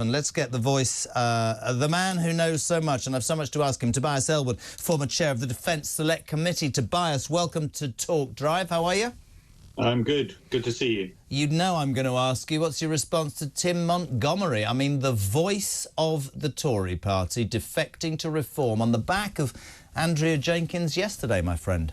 And let's get the voice of the man who knows so much, and I've so much to ask him, Tobias Ellwood, former chair of the Defence Select Committee. Tobias, welcome to Talk Drive. How are you? I'm good. Good to see you. You know I'm going to ask you, what's your response to Tim Montgomery? I mean, the voice of the Tory party defecting to reform on the back of Andrea Jenkyns yesterday, my friend.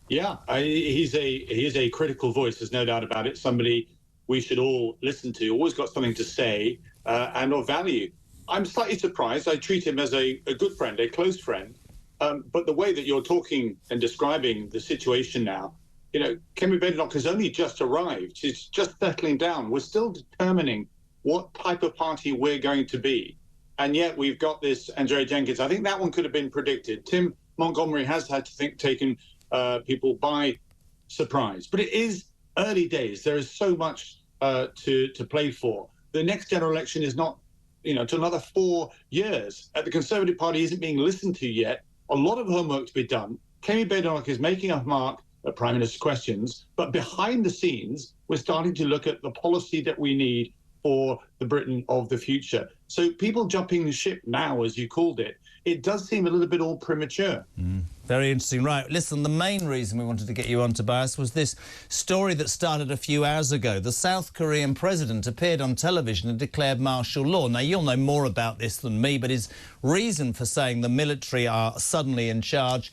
Yeah, he is a critical voice, there's no doubt about it. Somebody we should all listen to, always got something to say and of value. I'm slightly surprised. I treat him as a good friend, a close friend. But the way that you're talking and describing the situation now, you know, Kemi Badenoch has only just arrived. She's just settling down. We're still determining what type of party we're going to be. And yet we've got this Andrea Jenkyns. I think that one could have been predicted. Tim Montgomery has had to taken people by surprise. But it is early days. There is so much to play for. The next general election is not, to another 4 years. The Conservative Party isn't being listened to yet. A lot of homework to be done. Kemi Badenoch is making a mark at Prime Minister's questions, but behind the scenes, we're starting to look at the policy that we need for the Britain of the future. So people jumping the ship now, as you called it, it does seem a little bit all premature. Very interesting. Right, listen, the main reason we wanted to get you on, Tobias, was this story that started a few hours ago. The South Korean president appeared on television and declared martial law. Now, you'll know more about this than me, but his reason for saying the military are suddenly in charge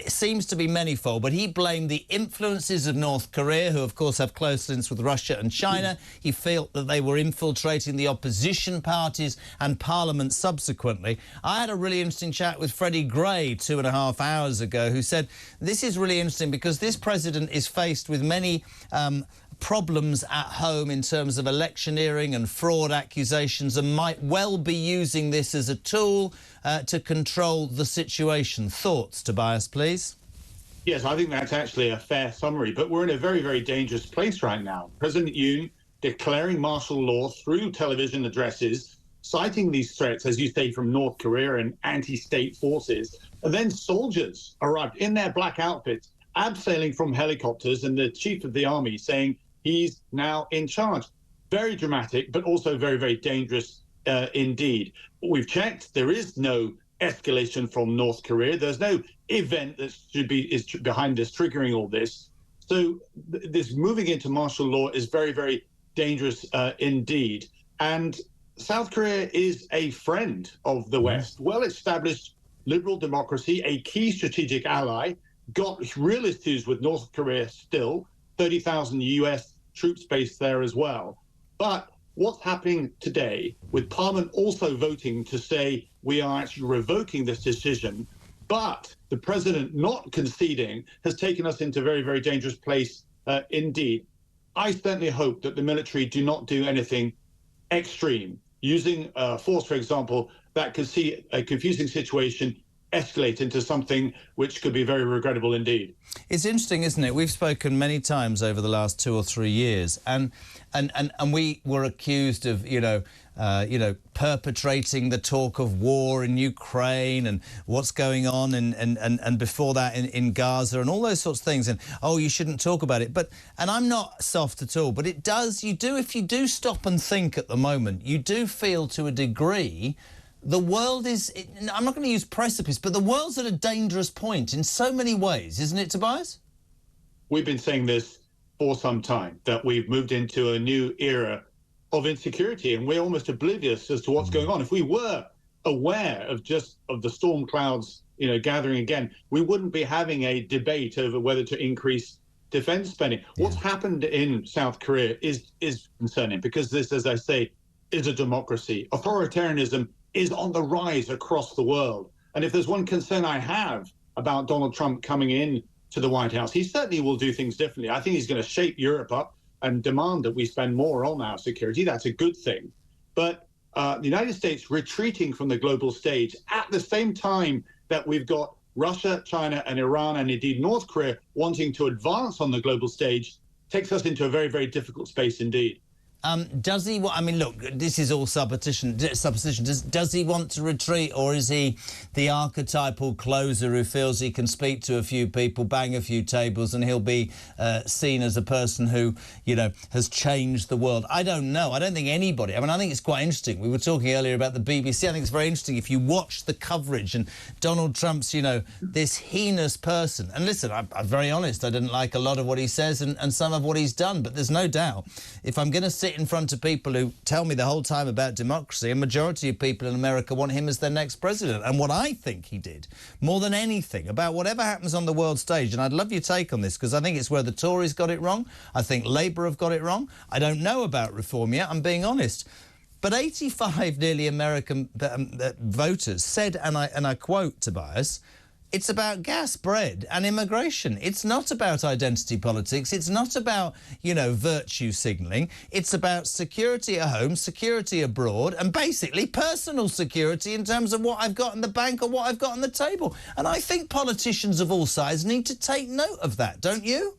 seems to be manifold. But he blamed the influences of North Korea, who, of course, have close links with Russia and China. He felt that they were infiltrating the opposition parties and Parliament subsequently. I had a really interesting chat with Freddie Gray 2.5 hours ago, who said this is really interesting because this president is faced with many problems at home in terms of electioneering and fraud accusations and might well be using this as a tool to control the situation. Thoughts, Tobias, please? Yes, I think that's actually a fair summary, but we're in a very, very dangerous place right now. President Yoon declaring martial law through television addresses, citing these threats, as you say, from North Korea and anti-state forces. And then soldiers arrived in their black outfits, abseiling from helicopters, and the chief of the army saying he's now in charge. Very dramatic, but also very, very dangerous indeed. We've checked. There is no escalation from North Korea. There's no event that is behind this, triggering all this. So this moving into martial law is very, very dangerous indeed. And South Korea is a friend of the West, well-established liberal democracy, a key strategic ally, got real issues with North Korea still, 30,000 US troops based there as well. But what's happening today, with Parliament also voting to say we are actually revoking this decision, but the president not conceding, has taken us into a very, very dangerous place indeed. I certainly hope that the military do not do anything extreme, using force, for example, that could see a confusing situation escalate into something which could be very regrettable indeed. It's interesting, isn't it? We've spoken many times over the last 2 or 3 years, and we were accused of, perpetrating the talk of war in Ukraine and what's going on, and before that in Gaza and all those sorts of things. And oh, you shouldn't talk about it. And I'm not soft at all, but it does. If you do stop and think at the moment, you do feel to a degree. The world is, I'm not going to use precipice, but the world's at a dangerous point in so many ways, isn't it, Tobias? We've been saying this for some time, that we've moved into a new era of insecurity, and we're almost oblivious as to what's going on. If we were aware of the storm clouds, gathering again, we wouldn't be having a debate over whether to increase defense spending. Yeah. What's happened in South Korea is concerning, because this, as I say, is a democracy. Authoritarianism is on the rise across the world. And if there's one concern I have about Donald Trump coming in to the White House, he certainly will do things differently. I think he's going to shape Europe up and demand that we spend more on our security. That's a good thing. But the United States retreating from the global stage at the same time that we've got Russia, China and Iran, and indeed North Korea wanting to advance on the global stage, takes us into a very, very difficult space indeed. Does he? I mean, look, this is all supposition. Does he want to retreat, or is he the archetypal closer who feels he can speak to a few people, bang a few tables, and he'll be seen as a person who, you know, has changed the world? I don't know. I don't think anybody. I mean, I think it's quite interesting. We were talking earlier about the BBC. I think it's very interesting if you watch the coverage and Donald Trump's, you know, this heinous person. And listen, I'm very honest. I didn't like a lot of what he says and some of what he's done. But there's no doubt, if I'm going to sit in front of people who tell me the whole time about democracy, a majority of people in America want him as their next president. And what I think he did, more than anything, about whatever happens on the world stage, and I'd love your take on this, because I think it's where the Tories got it wrong. I think Labour have got it wrong. I don't know about reform yet, I'm being honest. But 85 nearly American voters said, and I quote Tobias, it's about gas, bread and immigration. It's not about identity politics. It's not about, you know, virtue signalling. It's about security at home, security abroad, and basically personal security in terms of what I've got in the bank or what I've got on the table. And I think politicians of all sides need to take note of that, don't you?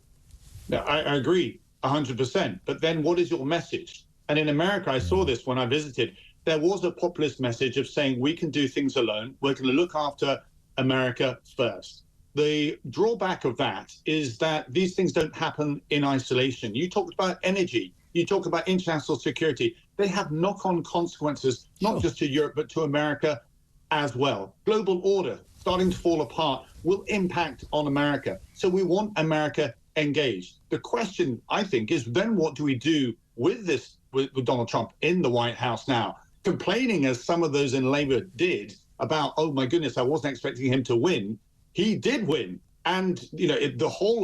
No, I agree 100%. But then what is your message? And in America, I saw this when I visited. There was a populist message of saying we can do things alone. We're going to look after America first. The drawback of that is that these things don't happen in isolation. You talked about energy. You talk about international security. They have knock-on consequences, not just to Europe, but to America as well. Global order starting to fall apart will impact on America. So we want America engaged. The question, I think, is then what do we do with this, with Donald Trump in the White House now, complaining as some of those in Labour did about, oh my goodness, I wasn't expecting him to win. He did win. And, you know,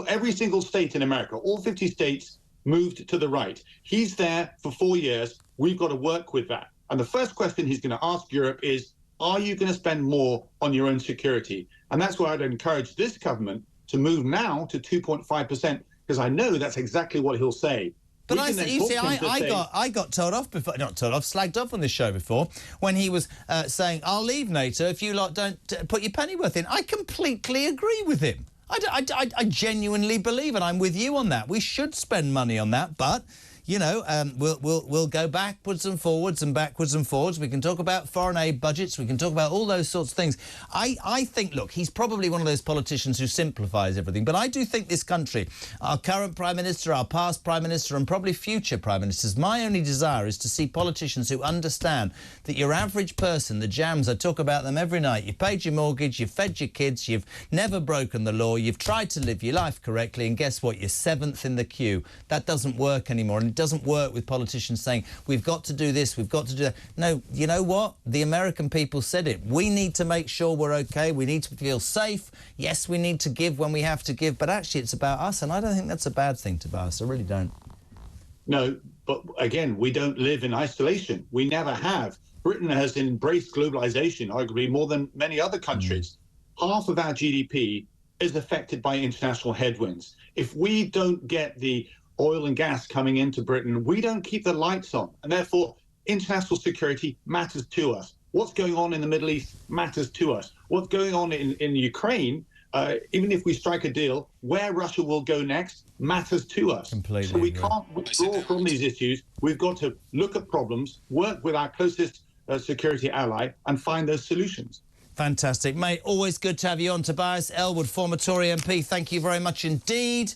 every single state in America, all 50 states moved to the right. He's there for 4 years. We've got to work with that. And the first question he's going to ask Europe is, are you going to spend more on your own security? And that's why I'd encourage this government to move now to 2.5%, because I know that's exactly what he'll say. But I got told off before, not told off, slagged off on this show before, when he was saying, I'll leave NATO if you lot don't put your pennyworth in. I completely agree with him. I genuinely believe, and I'm with you on that. We should spend money on that, but you know, we'll go backwards and forwards and backwards and forwards. We can talk about foreign aid budgets. We can talk about all those sorts of things. I think, look, he's probably one of those politicians who simplifies everything. But I do think this country, our current Prime Minister, our past Prime Minister and probably future Prime Ministers, my only desire is to see politicians who understand that your average person, the jams, I talk about them every night. You've paid your mortgage, you've fed your kids, you've never broken the law, you've tried to live your life correctly, and guess what? You're 7th in the queue. That doesn't work anymore. And it doesn't work with politicians saying, we've got to do this, we've got to do that. No, you know what? The American people said it. We need to make sure we're OK. We need to feel safe. Yes, we need to give when we have to give, but actually it's about us, and I don't think that's a bad thing, Tobias. I really don't. No, but again, we don't live in isolation. We never have. Britain has embraced globalization, arguably more than many other countries. Half of our GDP is affected by international headwinds. If we don't get the oil and gas coming into Britain, we don't keep the lights on. And therefore, international security matters to us. What's going on in the Middle East matters to us. What's going on in Ukraine, even if we strike a deal, where Russia will go next matters to us. Completely so we agree. can't withdraw from these issues. We've got to look at problems, work with our closest security ally, and find those solutions. Fantastic. Mate, always good to have you on. Tobias Ellwood, former Tory MP, thank you very much indeed.